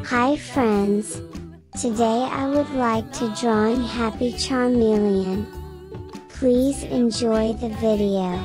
Hi friends! Today I would like to draw a happy Chameleon. Please enjoy the video.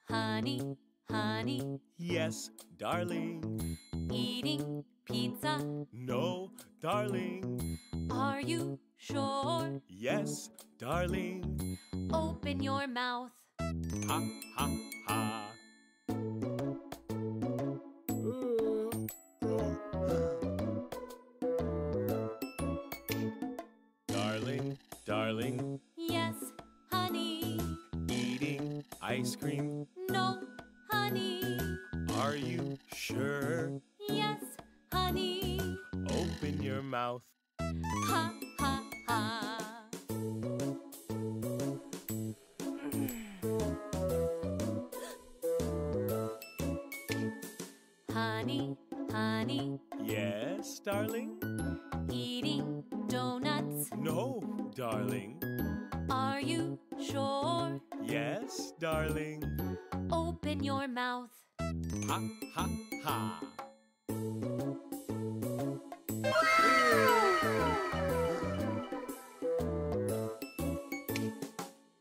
Honey, honey. Yes, darling. Eating pizza? No, darling. Are you sure? Yes, darling. Open your mouth. Ha, ha, ha. Darling, darling. Yes, honey. Eating ice cream? No, honey. Are you sure? Yes, honey. Open your mouth. Ha, ha, ha. Honey, honey. Yes, darling. Eating donuts? No, darling. Are you sure? Yes, darling. Open your mouth. Ha, ha, ha.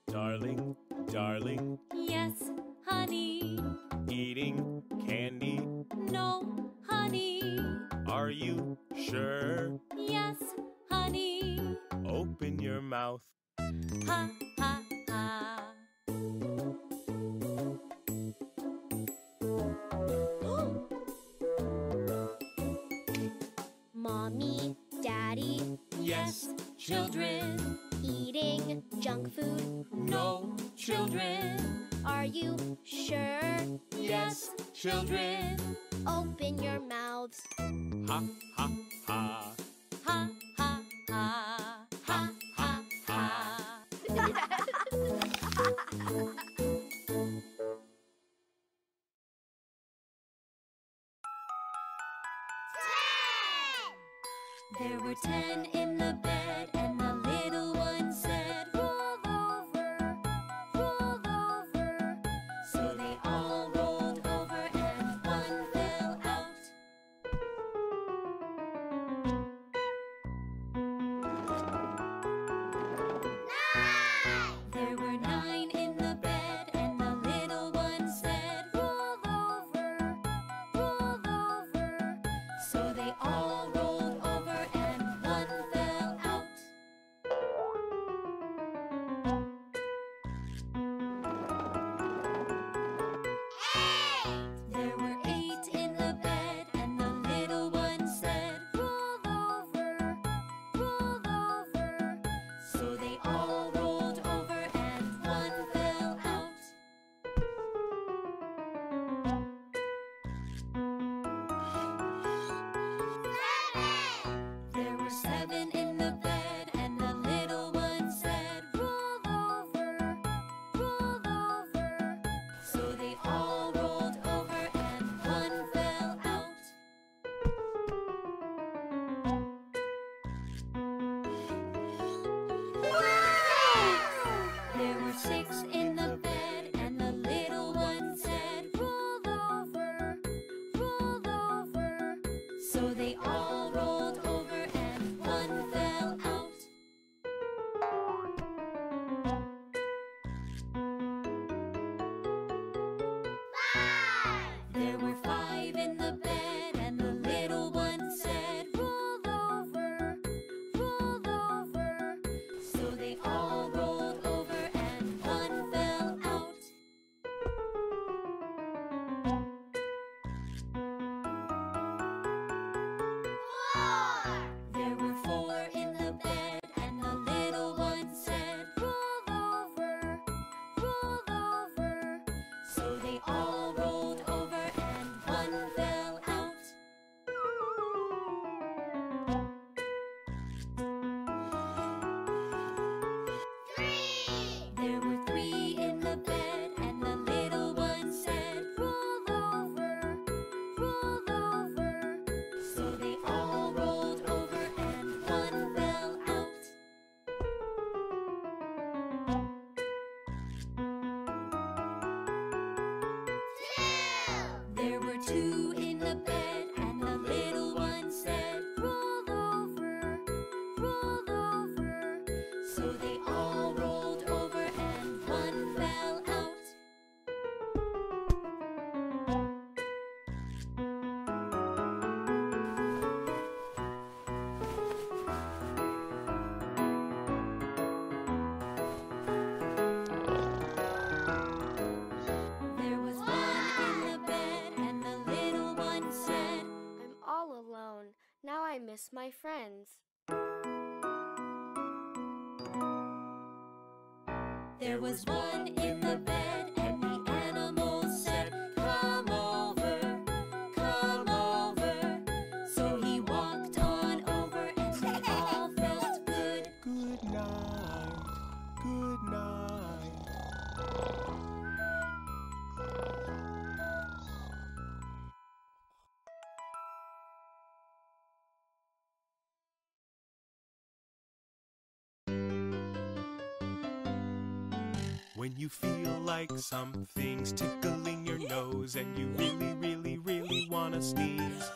Darling, darling. Yes, honey. Eating candy? No, honey. Are you sure? Yes, honey. Open your mouth. Ha, ha, ha. Mommy, Daddy, Yes, Children, eating junk food. no, children. Are you sure? Yes, children. Open your mouths. Ha, ha, ha. Ha, ha, ha. Ha, ha, ha. There were 10 in the bed, and the little one said, roll over, roll over. So they all rolled over, and one fell out. There were 9 in the bed, and the little one said, roll over, roll over. So they all rolled over, and one fell out. miss my friends. There was one in the bed, and the animals said, "Come over, come over." So he walked on over, and they all felt good. Good night, good night. When you feel like something's tickling your nose and you really, really, really wanna sneeze,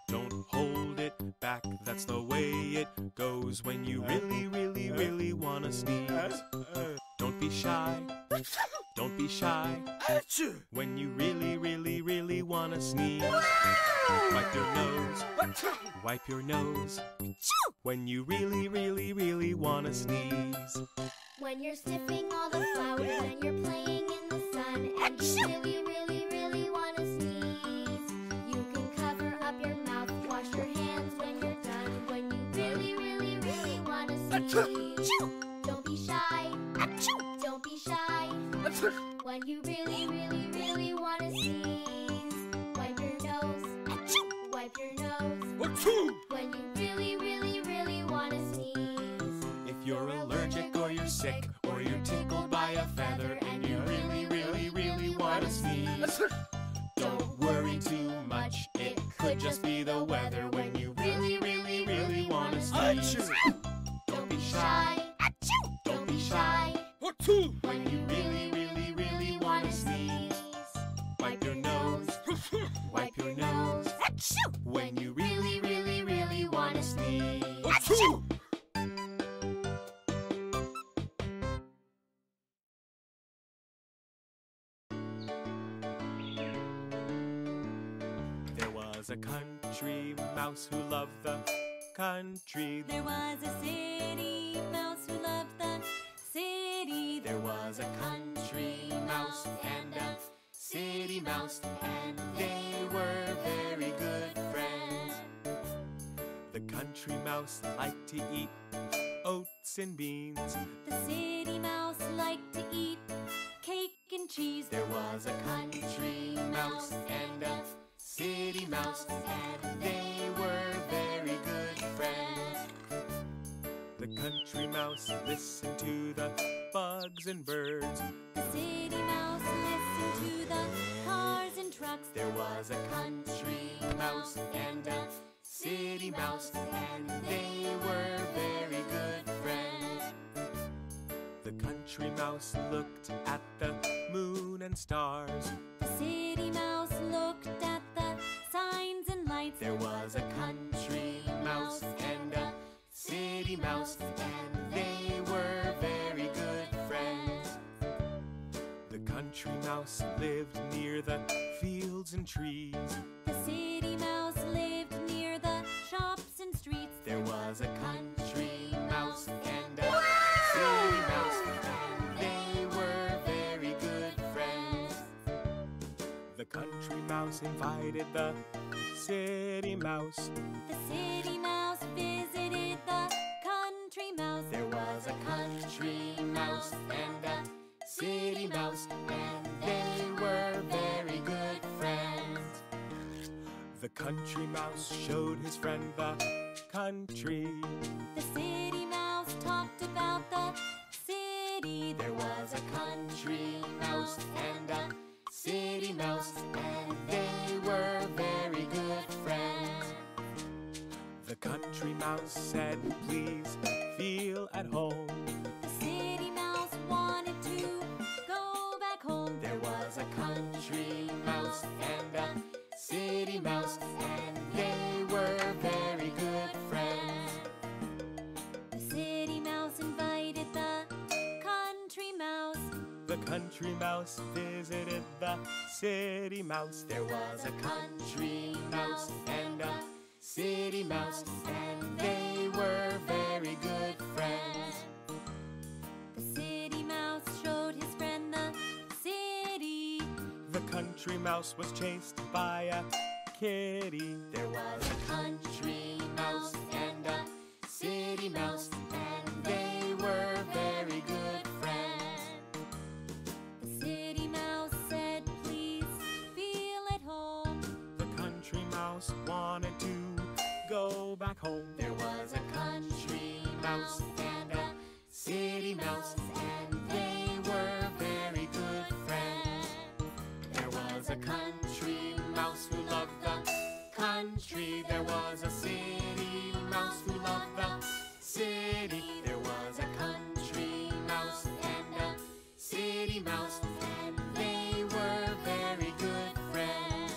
don't hold it back, that's the way it goes. When you really, really, really wanna sneeze, don't be shy, don't be shy. When you really, really, really wanna sneeze, wipe your nose, wipe your nose. When you really, really, really wanna sneeze. When you're sniffing all the flowers and you're playing in the sun and you really, really, really want to sneeze, you can cover up your mouth, wash your hands when you're done. When you really, really, really want to sneeze, don't be shy, don't be shy. When you really, really, really want to sneeze, wipe your nose, wipe your nose. When you really, really, really want to sneeze. If you're allergic or you're sick or you're tickled by a feather and you really, really, really want to sneeze, don't worry too much, it could just be the weather. When you really, really, really want to sneeze, don't be shy, don't be shy. When you really, really, really want to sneeze, wipe your nose, wipe your nose. When you really, really, really want to sneeze. There was a country mouse who loved the country. There was a city mouse who loved the city. There was a country mouse and a city mouse, and they were very good friends. The country mouse liked to eat oats and beans. The city mouse liked to eat cake and cheese. There was a country mouse and a city mouse, and they were very good friends. The country mouse listened to the bugs and birds. The city mouse listened to the cars and trucks. There was a country mouse and a city mouse, and they were very good friends. The country mouse looked at the moon and stars. The city mouse looked at the signs and lights. There was a country mouse and a city mouse, and they were very good friends. The country mouse lived near the fields and trees. The city mouse lived near the shops and streets. There was a country mouse and a city mouse, and they were very good friends. The country mouse invited the city mouse. The city mouse visited the country mouse. There was a country mouse and a city mouse, and they were very good friends. The country mouse showed his friend the country. The city mouse talked about the city. There was a country mouse and a city mouse, and they were very good friends. The country mouse said, "Please feel at home." The city mouse wanted to go back home. There was a country mouse and a city mouse, and they were very good friends. The city mouse invited the country mouse. The country mouse visited the city mouse. There was a country mouse and a city mouse, and they were very good friends. The city mouse showed his friend the city. The country mouse was chased by a kitty. There was a country mouse and a city mouse, and they were very good friends. The city mouse said, please feel at home. The country mouse wanted to go back home. There was a country mouse and a city mouse, and they were very good friends. There was a country mouse who loved the country. There was a city mouse who loved the city. There was a country mouse and a city mouse, and they were very good friends.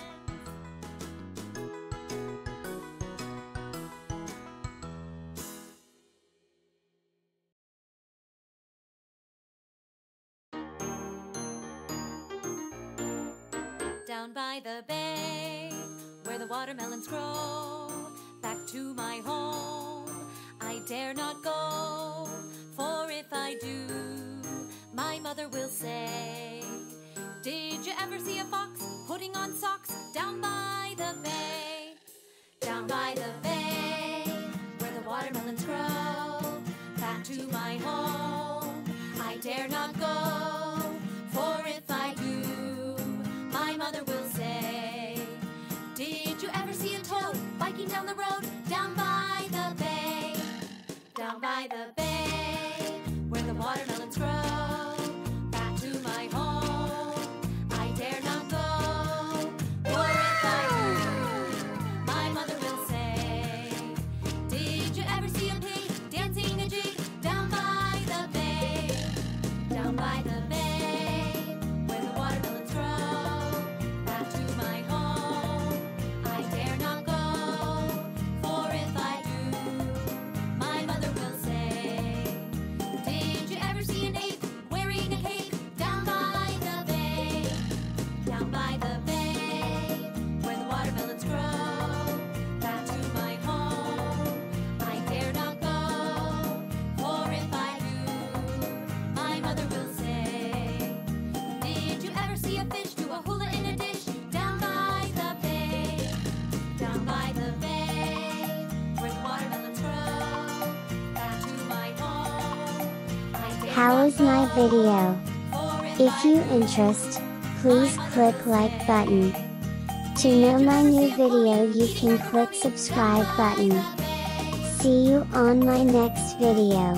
Down by the bay, where the watermelons grow, back to my home I dare not go. For if I do, my mother will say, did you ever see a fox putting on socks down by the bay? Down by the bay, where the watermelons grow, back to my home I dare not go. For if I do, my mother will say, did you ever see a toad biking down the road down by the bay? Down by the bay, where the watermelons grow, back to my home I dare not go. For if I do, my mother will say, did you ever see a pig dancing a jig down by the bay? Down by the bay, where the watermelons grow, back to my home I dare not go. For if I do, my mother will say, did you ever see an ape wearing a cape down by the bay? Down by the bay, where the watermelons grow, back to my home I dare not go. For if I do, my mother will say, did you ever see a fish do a hula in a dish down by the bay? Down by the bay, where the watermelons grow, back to my home I dare How not was my go. video? For If you interest, please click like button. To know my new video you can click subscribe button. See you on my next video.